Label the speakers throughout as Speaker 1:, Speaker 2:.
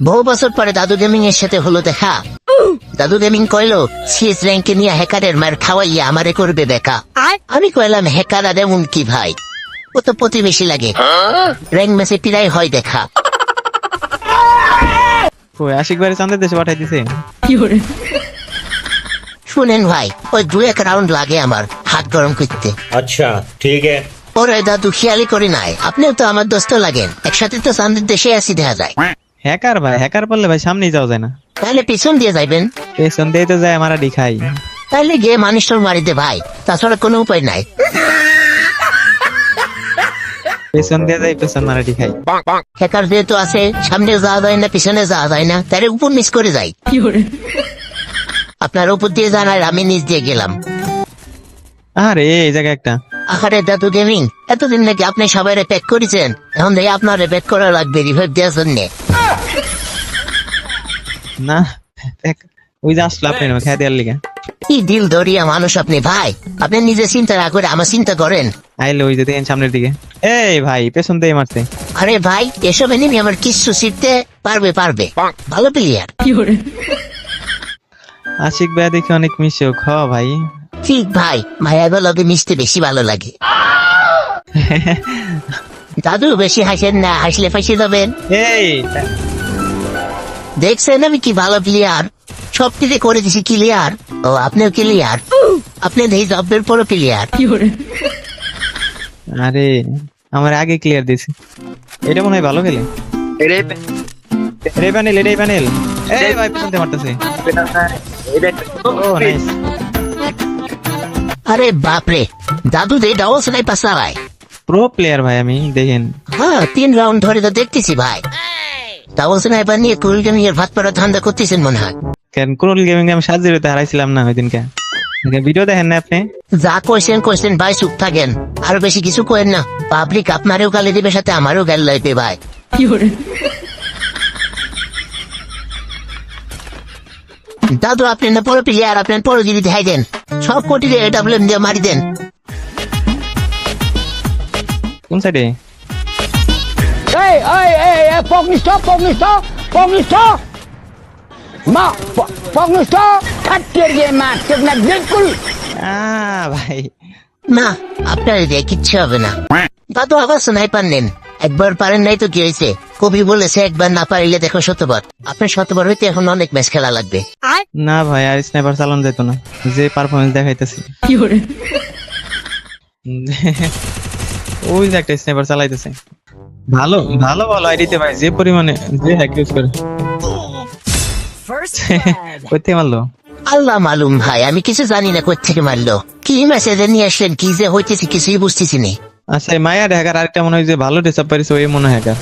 Speaker 1: বহু বছর পরে দাদু গেমিং এর সাথে হলো দেখা। দাদু গেমিং কইলো সিএস র্যাঙ্কে নিয়ে হ্যাকারের মার খাওয়াইয়া আমারে করবে দেখা। আমি কইলাম হ্যাকার আর এমন কি ভাই, ও তো প্রতিবেশী লাগে, র্যাঙ্ক ম্যাচে প্রায় হয় দেখা।
Speaker 2: আশিক ভাই চাঁদের দেশে পাঠাই দিছে।
Speaker 1: শুনেন ভাই, ওই 2-1 রাউন্ড লাগে আমার হাত গরম করতে।
Speaker 3: अच्छा ठीक है।
Speaker 1: ওরে দাদু খেয়ালই করি নাই, আপনিও তো আমার দোস্ত লাগেন, একসাথে তো চাঁদের দেশে আসি দেখা যায়।
Speaker 2: হ্যাকার ভাই, হ্যাকার পারলে ভাই সামনেই যাওয়া যায় না,
Speaker 1: তাহলে পিছন দিয়ে যাইবেন।
Speaker 2: পেছন দিয়ে তো যায় মারা খাই।
Speaker 1: তাহলে গিয়ে মানুষটার মারিতে ভাই, তাছাড়া কোনো উপায় নাই।
Speaker 2: পেছন দিয়ে যাই, পেছন মারা খাই।
Speaker 1: হ্যাকার যেহেতু আছে, সামনে যাওয়া যায় না, পিছনে যাওয়া যায় না, তাহলে উপর নিচ করে যাই। আপনার উপর দিয়ে যান আর আমি নিচ দিয়ে গেলাম।
Speaker 2: আরে এই জায়গায় একটা।
Speaker 1: আরে দাদু গেমিং, এতদিন নাকি আপনি সবাই প্যাক করেছেন, এখন দেখি আপনার প্যাক করা লাগবে রিভাইভ দেওয়ার জন্য।
Speaker 2: না ওই যে আসলো আপনি খেয়ে দেওয়ার লিগে।
Speaker 1: কি দিল দরিয়া মানুষ আপনি ভাই, আপনি নিজে চিন্তা না করে আমার চিন্তা করেন।
Speaker 2: আইলে ওই যে দেখেন সামনের দিকে, এই ভাই পেছন দিয়ে মারছে।
Speaker 1: আরে ভাই, এসব এনিমি আমার কিছু শিখতে পারবে, ভালো প্লেয়ার।
Speaker 2: আশিক ভাই দেখি অনেক মিশো খ ভাই।
Speaker 1: ঠিক ভাই, ভাইয়া লগে মিশতে বেশি ভালো লাগে। দাদু বেশি হাসেন না, হাসলে ফাঁসে যাবেন।
Speaker 2: এই
Speaker 1: দেখছেন আমি কি ভালো প্লেয়ার, সব কিছু করে দিছি ক্লিয়ার। ও আপনিও ক্লিয়ার, আপনি এই জবের পরও ক্লিয়ার।
Speaker 2: আরে আমার আগে ক্লিয়ার দিছি, এটা মনে হয় ভালো খেলে। এটাই প্যানেল, এটাই প্যানেল। এই ভাই পেছন দিয়ে মারতেছে। ও নাইস।
Speaker 1: আরে বাপরে, দাদু দে ডাবল স্নাইপার চালায়।
Speaker 2: প্রো প্লেয়ার ভাই আমি, দেখেন।
Speaker 1: হ্যাঁ 3 রাউন্ড ধরে তো দেখতেছি ভাই, ডাবল স্নাইপার নিয়ে কুল গেমিং এর ভাত পাড়া ধান্দা করতেছেন মনে হয়।
Speaker 2: কেন ক্রোল গেমিং আমি 7-0 তে হারাইছিলাম না ওই দিনকে। ভিডিও দেখেন না আপনি?
Speaker 1: যা কোয়েশ্চেন ভাই, চুপ থাকেন, আরো বেশি কিছু কোয়েন না। পাবলিক আপনারও গালি দিবে, সাথে আমারও গাল লাগবে ভাই। দাদু আপনি না পরে প্লেয়ার, আপনার পরে যদি দেখাই দেন, সব কোটি ডাবলেম দিয়ে মারি দেন।
Speaker 2: কোন সাইডে? ভাই
Speaker 1: না, আপনার দিয়ে কিচ্ছু হবে না। দাদু আবার স্নাইপার নেন, একবার পারেন নাই তো কি হয়েছে, কবি বলেছে একবার না পারিলে দেখো শতবার। আপনার শতবার হইতে এখন অনেক ম্যাচ খেলা লাগবে।
Speaker 2: না ভাই, আর স্নাইপার চালানো যেত না, যে পারফরমেন্স দেখাইতেছি। ওই যে একটা স্নাইপার চালাইতেছে, ভালো ভালো ভালো আইডিতে ভাই, যে পরিমাণে যে হ্যাক ইউজ করে। কোথা মারলো
Speaker 1: আল্লাহ মালুম ভাই, আমি কিছু জানি না কোথেকে মারলো, কি মেসেজ নিয়ে আসলেন, কি যে হইতেছে কিছুই বুঝতেছি না।
Speaker 2: আচ্ছা মায়ার হ্যাকার, আরেকটা মনে হয় যে ভালো ড্রেস আপ পারিস, ওই মনে হয় হ্যাকার।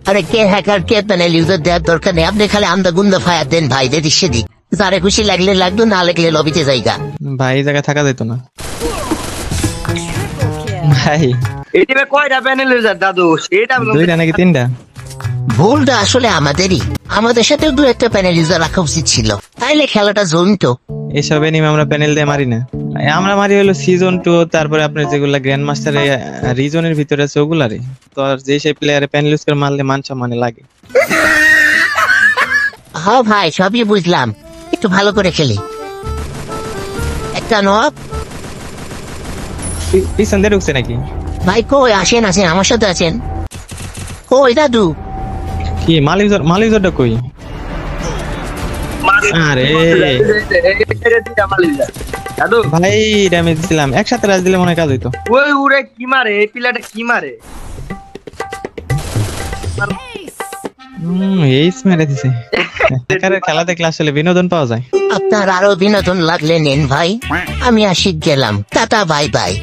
Speaker 1: আরে কে হ্যাকার, কে প্যানেল ইউজার দেওয়ার দরকার নেই, আপনি খালি আমদা গুন্দা ফায়ার দেন ভাই, দে দিচ্ছে দি, যারে খুশি লাগলে লাগলো, না লাগলে লবিতে যাইগা।
Speaker 2: ভাই এই জায়গায় থাকা যেত না ভাই।
Speaker 4: এই টিমে কয়টা প্যানেল ইউজার দাদু? সেটা
Speaker 2: 2টা নাকি 3টা?
Speaker 1: ভুলটা আসলে আমাদেরই, আমাদের সাথেও 2-1টা প্যানেল ইউজার রাখা উচিত ছিল, তাইলে খেলাটা জমতো।
Speaker 2: এসব এনিমে আমরা প্যানেল দিয়ে মারি না, আমরা মারি হলো সিজন 2, তারপরে আপনার যেগুলা গ্র্যান্ড মাস্টার রিজনের ভিতরে আছে ওগুলারে। তো আর যে সেই প্লেয়ারে প্যানেল ইউজ করে মারলে মান সম্মানে লাগে।
Speaker 1: হ্যাঁ ভাই, সবই বুঝলাম, একটু ভালো করে খেলি। একটা নব
Speaker 2: পিছন দিয়ে ঢুকছে নাকি?
Speaker 1: ভাই কই, আসেন আমার সাথে আছেন। কই দাদু?
Speaker 2: কি মাল ইউজারটা কই? আরে
Speaker 4: দাদু
Speaker 2: ভাই ড্যামেজ দিলাম, একসাথে রাজ দিলে মনে হয় কাজ হইতো।
Speaker 4: ওই উড়ে কি মারে, এই পিলাটা কি মারে?
Speaker 2: এইস মেরে দিছে। হ্যাকারের খেলা দেখলে আসলে বিনোদন পাওয়া যায়।
Speaker 1: আপনার আরো বিনোদন লাগলে নেন ভাই, আমি আসি গেলাম, টাটা বাই বাই।